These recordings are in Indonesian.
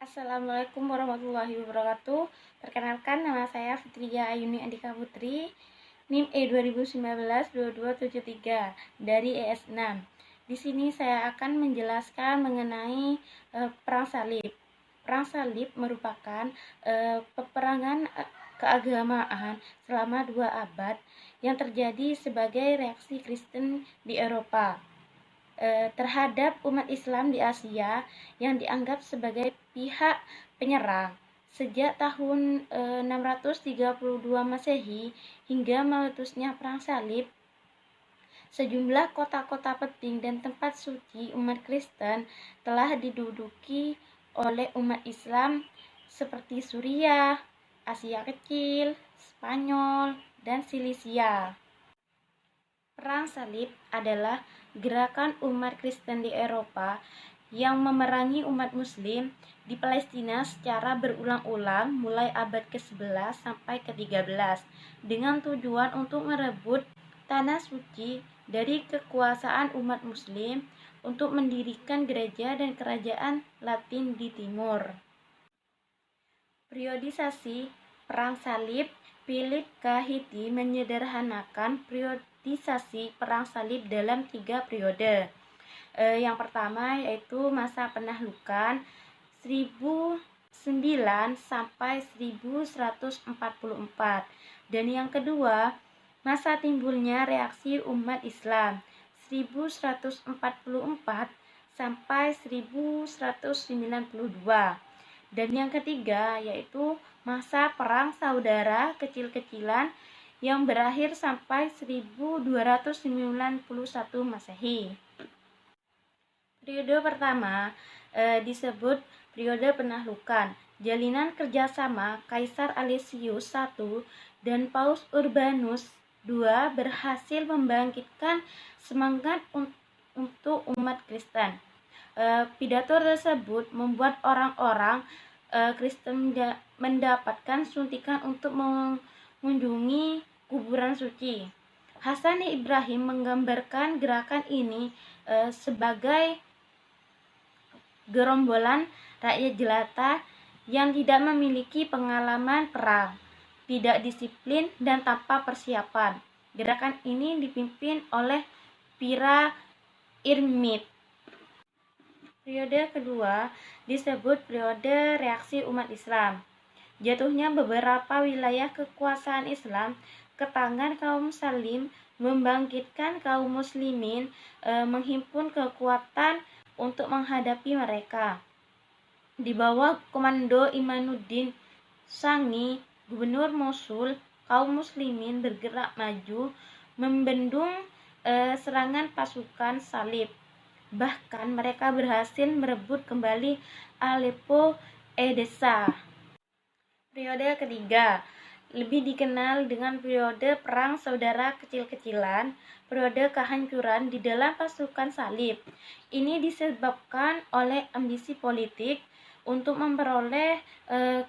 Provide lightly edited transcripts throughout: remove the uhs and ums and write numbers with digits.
Assalamualaikum warahmatullahi wabarakatuh. Perkenalkan, nama saya Fitria Ayuni Andika Putri, NIM E2019-2273 dari ES6. Di sini saya akan menjelaskan mengenai Perang Salib. Perang Salib merupakan peperangan keagamaan selama 2 abad yang terjadi sebagai reaksi Kristen di Eropa terhadap umat Islam di Asia yang dianggap sebagai pihak penyerang. Sejak tahun 632 Masehi hingga meletusnya Perang Salib, sejumlah kota-kota penting dan tempat suci umat Kristen telah diduduki oleh umat Islam seperti Suriah, Asia Kecil, Spanyol, dan Silisia. Perang Salib adalah gerakan umat Kristen di Eropa yang memerangi umat Muslim di Palestina secara berulang-ulang mulai abad ke-11 sampai ke-13 dengan tujuan untuk merebut tanah suci dari kekuasaan umat Muslim untuk mendirikan gereja dan kerajaan Latin di timur. Periodisasi Perang Salib. Philip Kahiti menyederhanakan periodisasi Perang Salib dalam 3 periode. Yang pertama yaitu masa penaklukan 1009 sampai 1144, dan yang kedua masa timbulnya reaksi umat Islam 1144 sampai 1192, dan yang ketiga yaitu masa perang saudara kecil-kecilan yang berakhir sampai 1291 Masehi. Periode pertama disebut periode penaklukan. Jalinan kerjasama Kaisar Alexius I dan Paus Urbanus II berhasil membangkitkan semangat untuk umat Kristen. Pidato tersebut membuat orang-orang Kristen mendapatkan suntikan untuk mengunjungi kuburan suci. Hasan Ibrahim menggambarkan gerakan ini sebagai gerombolan rakyat jelata yang tidak memiliki pengalaman perang, tidak disiplin, dan tanpa persiapan. Gerakan ini dipimpin oleh Pira Irmit. Periode kedua disebut periode reaksi umat Islam. Jatuhnya beberapa wilayah kekuasaan Islam ke tangan kaum Salim membangkitkan kaum muslimin menghimpun kekuatan untuk menghadapi mereka. Di bawah komando Imanuddin Sangi, gubernur Mosul, kaum muslimin bergerak maju membendung serangan pasukan Salib. Bahkan mereka berhasil merebut kembali Aleppo, Edessa. Periode ketiga lebih dikenal dengan periode perang saudara kecil-kecilan, periode kehancuran di dalam pasukan Salib. Ini disebabkan oleh ambisi politik untuk memperoleh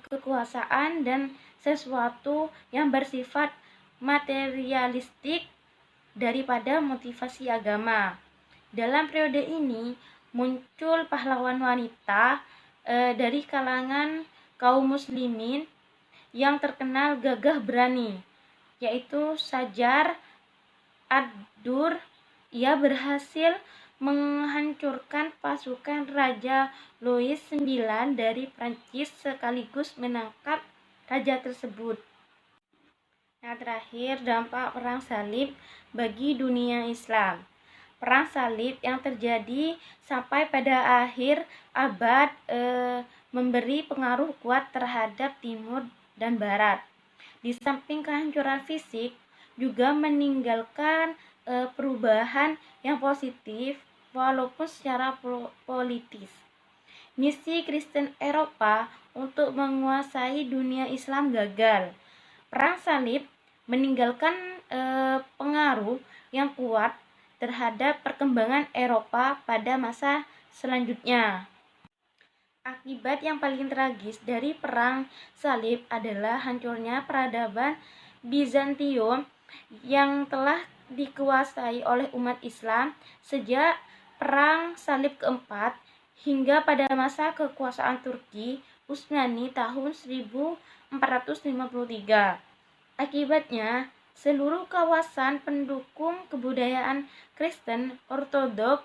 kekuasaan dan sesuatu yang bersifat materialistik daripada motivasi agama. Dalam periode ini muncul pahlawan wanita dari kalangan kaum muslimin yang terkenal gagah berani, yaitu Sajar ad-Dur. Ia berhasil menghancurkan pasukan Raja Louis IX dari Prancis sekaligus menangkap raja tersebut. Nah, terakhir dampak Perang Salib bagi dunia Islam. Perang Salib yang terjadi sampai pada akhir abad memberi pengaruh kuat terhadap Timur dan Barat. Di samping kehancuran fisik, juga meninggalkan perubahan yang positif walaupun secara politis. Misi Kristen Eropa untuk menguasai dunia Islam gagal. Perang Salib meninggalkan pengaruh yang kuat terhadap perkembangan Eropa pada masa selanjutnya. Akibat yang paling tragis dari Perang Salib adalah hancurnya peradaban Bizantium yang telah dikuasai oleh umat Islam sejak Perang Salib keempat hingga pada masa kekuasaan Turki Utsmani tahun 1453. Akibatnya, seluruh kawasan pendukung kebudayaan Kristen Ortodok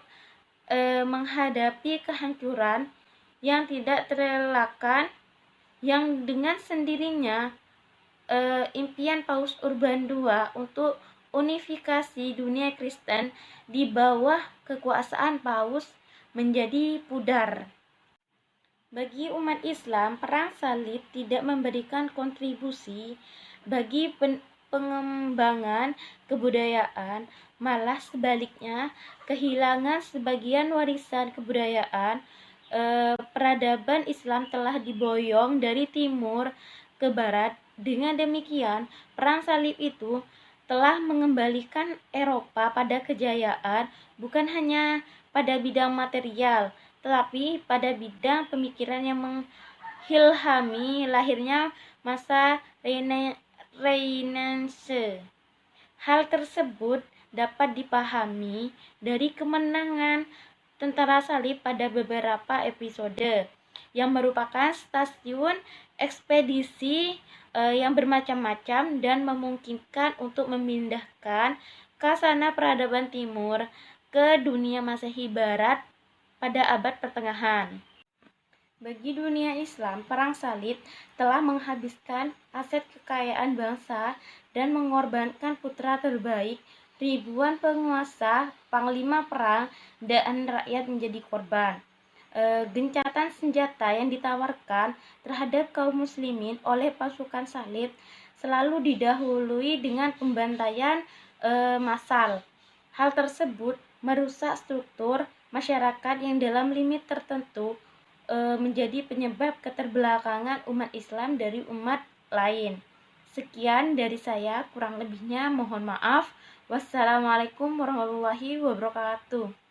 menghadapi kehancuran yang tidak terelakkan, yang dengan sendirinya impian Paus Urban II untuk unifikasi dunia Kristen di bawah kekuasaan Paus menjadi pudar. Bagi umat Islam, perang salib tidak memberikan kontribusi bagi pengembangan kebudayaan, malah sebaliknya kehilangan sebagian warisan kebudayaan. Peradaban Islam telah diboyong dari timur ke barat. Dengan demikian, perang salib itu telah mengembalikan Eropa pada kejayaan bukan hanya pada bidang material, tetapi pada bidang pemikiran yang mengilhami lahirnya masa Renaissance. Hal tersebut dapat dipahami dari kemenangan tentara salib pada beberapa episode, yang merupakan stasiun ekspedisi yang bermacam-macam dan memungkinkan untuk memindahkan khazanah peradaban timur ke dunia Masehi Barat pada abad pertengahan. Bagi dunia Islam, perang salib telah menghabiskan aset kekayaan bangsa dan mengorbankan putra terbaik. Ribuan penguasa, panglima perang, dan rakyat menjadi korban. Gencatan senjata yang ditawarkan terhadap kaum muslimin oleh pasukan salib selalu didahului dengan pembantaian massal. Hal tersebut merusak struktur masyarakat yang dalam limit tertentu menjadi penyebab keterbelakangan umat Islam dari umat lain. Sekian dari saya, kurang lebihnya mohon maaf. Wassalamualaikum warahmatullahi wabarakatuh.